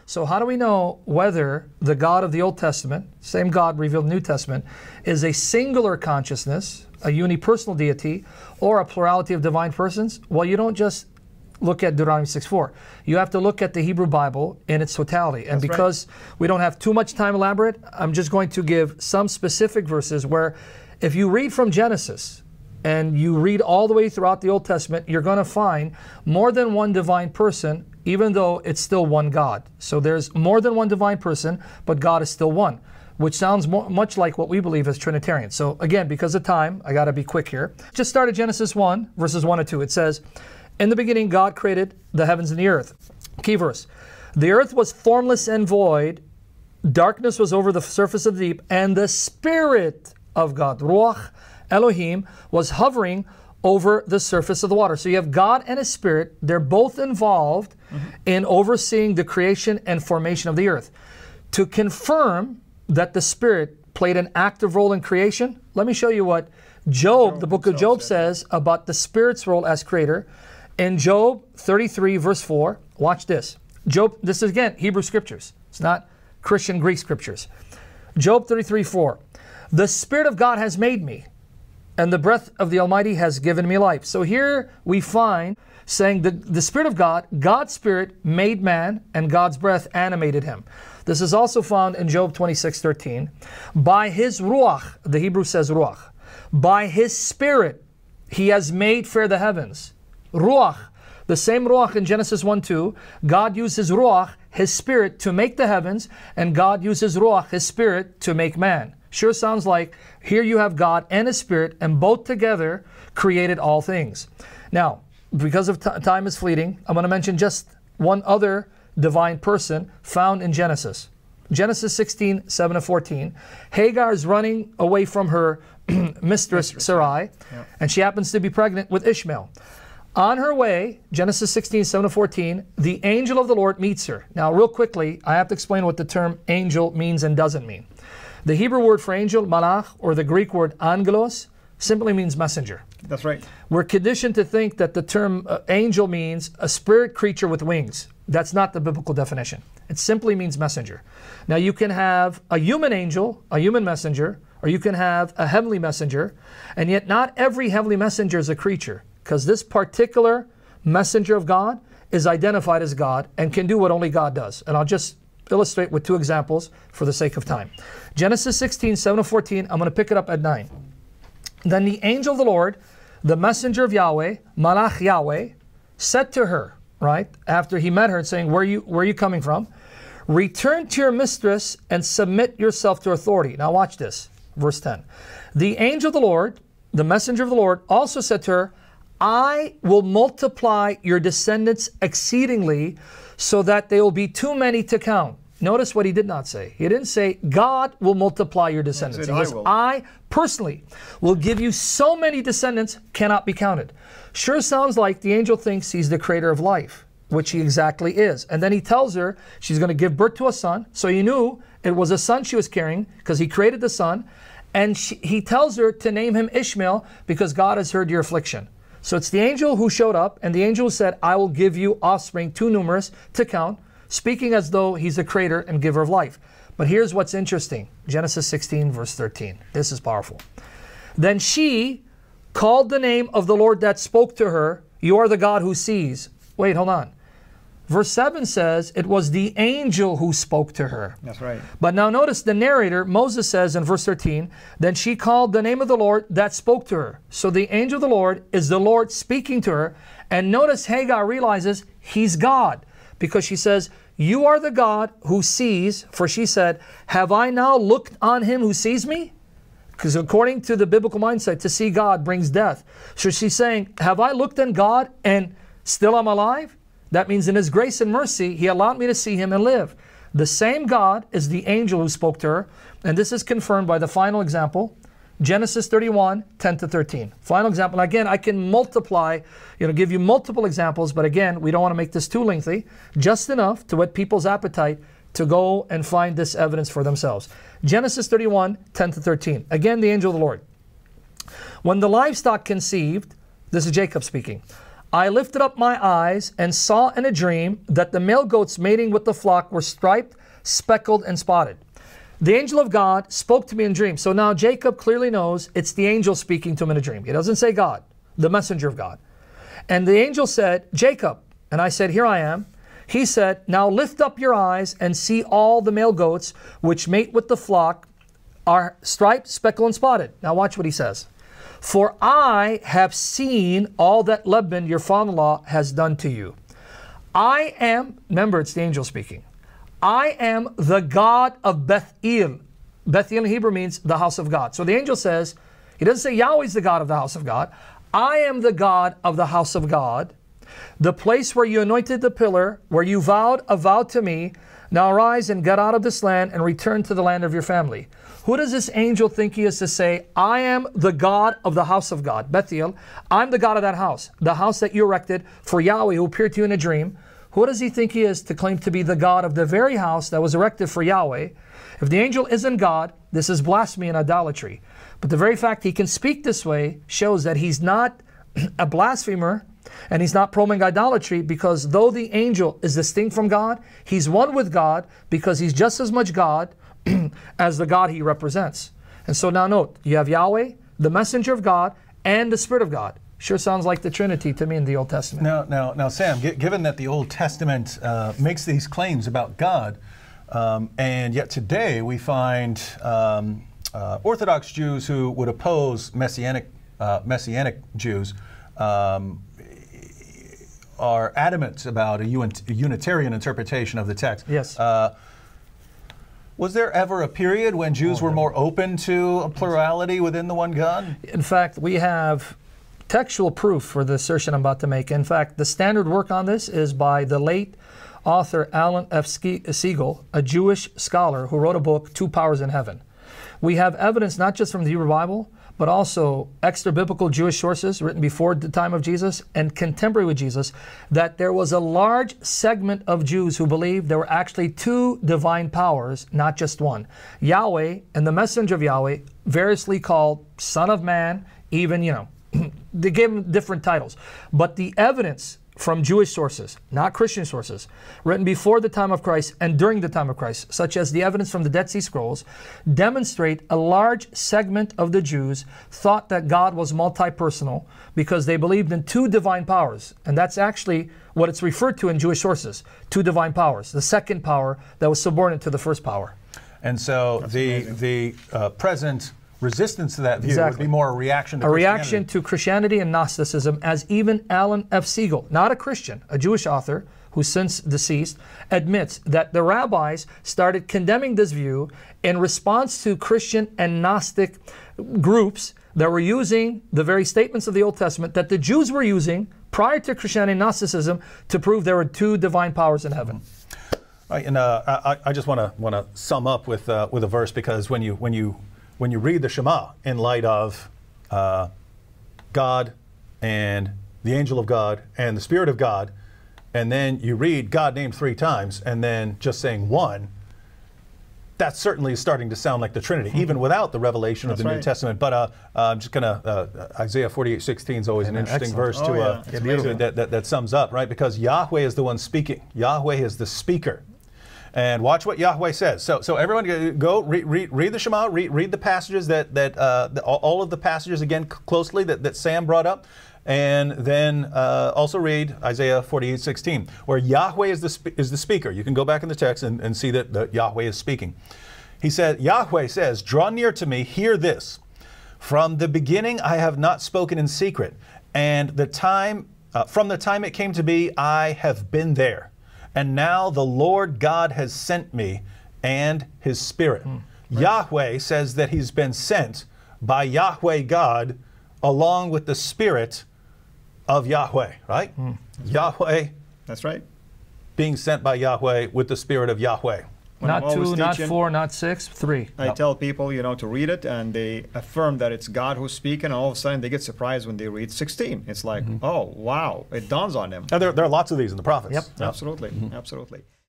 So how do we know whether the God of the Old Testament, same God revealed in the New Testament, is a singular consciousness, a unipersonal deity, or a plurality of divine persons? Well, you don't just look at Deuteronomy 6:4. You have to look at the Hebrew Bible in its totality. And because we don't have too much time to elaborate, I'm just going to give some specific verses where if you read from Genesis and you read all the way throughout the Old Testament, you're going to find more than one divine person, even though it's still one God. So there's more than one divine person, but God is still one, which sounds much like what we believe as Trinitarians. So again, because of time, I got to be quick here. Just start at Genesis 1, verses 1 and 2. It says, in the beginning, God created the heavens and the earth. Key verse. The earth was formless and void. Darkness was over the surface of the deep. And the Spirit of God, Ruach Elohim, was hovering over the surface of the water. So you have God and His Spirit. They're both involved in overseeing the creation and formation of the earth. To confirm that the Spirit played an active role in creation, let me show you what Job, the book of Job, says about the Spirit's role as creator. In Job 33, verse 4, watch this. Job, this is again Hebrew scriptures. It's not Christian Greek scriptures. Job 33, 4. The Spirit of God has made me, and the breath of the Almighty has given me life. So here we find saying that the Spirit of God, God's Spirit made man, and God's breath animated him. This is also found in Job 26, 13. By His Ruach, the Hebrew says Ruach, by His Spirit He has made fair the heavens. Ruach, the same Ruach in Genesis 1:2, God uses Ruach, His Spirit, to make the heavens, and God uses Ruach, His Spirit, to make man. Sure sounds like here you have God and His Spirit, and both together created all things. Now, because of time is fleeting, I'm going to mention just one other divine person found in Genesis. Genesis 16, 7-14. Hagar is running away from her mistress Sarai, and she happens to be pregnant with Ishmael. On her way, Genesis 16, 7-14, the angel of the Lord meets her. Now, real quickly, I have to explain what the term angel means and doesn't mean. The Hebrew word for angel, malach, or the Greek word angelos, simply means messenger. That's right. We're conditioned to think that the term angel means a spirit creature with wings. That's not the biblical definition. It simply means messenger. Now, you can have a human angel, a human messenger, or you can have a heavenly messenger, and yet not every heavenly messenger is a creature, because this particular messenger of God is identified as God and can do what only God does. And I'll just illustrate with two examples for the sake of time. Genesis 16, 7-14, I'm going to pick it up at 9. Then the angel of the Lord, the messenger of Yahweh, Malach Yahweh, said to her, right, after he met her and saying, where are you coming from? Return to your mistress and submit yourself to authority. Now watch this, verse 10. The angel of the Lord, the messenger of the Lord, also said to her, I will multiply your descendants exceedingly so that they will be too many to count. Notice what he did not say. He didn't say, God will multiply your descendants. He says, I personally will give you so many descendants cannot be counted. Sure sounds like the angel thinks he's the creator of life, which he exactly is. And then he tells her she's going to give birth to a son. So he knew it was a son she was carrying because he created the son. And he tells her to name him Ishmael because God has heard your affliction. So it's the angel who showed up, and the angel who said, I will give you offspring too numerous to count, speaking as though he's the creator and giver of life. But here's what's interesting. Genesis 16, verse 13. This is powerful. Then she called the name of the Lord that spoke to her, you are the God who sees. Wait, hold on. Verse 7 says it was the angel who spoke to her. That's right. But now notice the narrator, Moses says in verse 13, then she called the name of the Lord that spoke to her. So the angel of the Lord is the Lord speaking to her. And notice Hagar realizes he's God, because she says, you are the God who sees, for she said, have I now looked on him who sees me? Because according to the biblical mindset, to see God brings death. So she's saying, have I looked on God and still I'm alive? That means in His grace and mercy, He allowed me to see Him and live. The same God is the angel who spoke to her. And this is confirmed by the final example, Genesis 31, 10-13. Final example. Again, I can multiply, give you multiple examples. But again, we don't want to make this too lengthy. Just enough to whet people's appetite to go and find this evidence for themselves. Genesis 31, 10-13. Again, the angel of the Lord. When the livestock conceived, this is Jacob speaking, I lifted up my eyes and saw in a dream that the male goats mating with the flock were striped, speckled, and spotted. The angel of God spoke to me in dreams. So now Jacob clearly knows it's the angel speaking to him in a dream. He doesn't say God, the messenger of God. And the angel said, Jacob. And I said, here I am. He said, now lift up your eyes and see all the male goats which mate with the flock are striped, speckled, and spotted. Now watch what he says. For I have seen all that Laban, your father-in-law, has done to you. I am, remember it's the angel speaking, I am the God of Bethel. Bethel in Hebrew means the house of God. So the angel says, he doesn't say Yahweh is the God of the house of God. I am the God of the house of God, the place where you anointed the pillar, where you vowed a vow to me. Now arise and get out of this land and return to the land of your family. Who does this angel think he is to say, I am the God of the house of God, Bethel. I'm the God of that house, the house that you erected for Yahweh who appeared to you in a dream. Who does he think he is to claim to be the God of the very house that was erected for Yahweh? If the angel isn't God, this is blasphemy and idolatry. But the very fact he can speak this way shows that he's not a blasphemer and he's not promoting idolatry, because though the angel is distinct from God, he's one with God because he's just as much God as the God he represents. And so now note, you have Yahweh, the messenger of God, and the Spirit of God. Sure sounds like the Trinity to me in the Old Testament. Now, Sam, given that the Old Testament makes these claims about God, and yet today we find Orthodox Jews who would oppose Messianic Jews are adamant about a Unitarian interpretation of the text. Yes. Was there ever a period when Jews were more open to a plurality within the one God? In fact, we have textual proof for the assertion I'm about to make. In fact, the standard work on this is by the late author Alan F. Siegel, a Jewish scholar who wrote a book, Two Powers in Heaven. We have evidence not just from the Hebrew Bible, but also extra-biblical Jewish sources written before the time of Jesus and contemporary with Jesus, that there was a large segment of Jews who believed there were actually two divine powers, not just one. Yahweh and the messenger of Yahweh, variously called Son of Man, even, they gave him different titles. But the evidence from Jewish sources, not Christian sources, written before the time of Christ and during the time of Christ, such as the evidence from the Dead Sea Scrolls, demonstrate a large segment of the Jews thought that God was multi-personal because they believed in two divine powers. And that's actually what it's referred to in Jewish sources, two divine powers, the second power that was subordinate to the first power. And so the present resistance to that view would be more a reaction to Christianity. A reaction to Christianity and Gnosticism, as even Alan F. Siegel, not a Christian, a Jewish author who's since deceased, admits that the rabbis started condemning this view in response to Christian and Gnostic groups that were using the very statements of the Old Testament that the Jews were using prior to Christianity and Gnosticism to prove there were two divine powers in heaven. Right, and I just want to sum up with a verse, because when you read the Shema in light of God and the angel of God and the Spirit of God, and then you read God named 3 times and then just saying one, that certainly is starting to sound like the Trinity, even without the revelation of the New Testament. But I'm just going to, Isaiah 48:16 is always an interesting verse that sums up, right? Because Yahweh is the one speaking. Yahweh is the speaker. And watch what Yahweh says. So everyone go read the Shema, read the passages all of the passages again closely that Sam brought up, and then also read Isaiah 48:16, where Yahweh is the speaker. You can go back in the text and see that Yahweh is speaking. He said, Yahweh says, draw near to me, hear this. From the beginning I have not spoken in secret, and from the time it came to be, I have been there. And now the Lord God has sent me and His Spirit. Right. Yahweh says that He's been sent by Yahweh God along with the Spirit of Yahweh, right? Yahweh. That's right. Being sent by Yahweh with the Spirit of Yahweh. Not 2, not 4, not 6, 3. I tell people, to read it, and they affirm that it's God who's speaking, and all of a sudden they get surprised when they read 16. It's like, oh, wow, it dawns on them. Now, there are lots of these in the prophets. Yep. Absolutely, absolutely.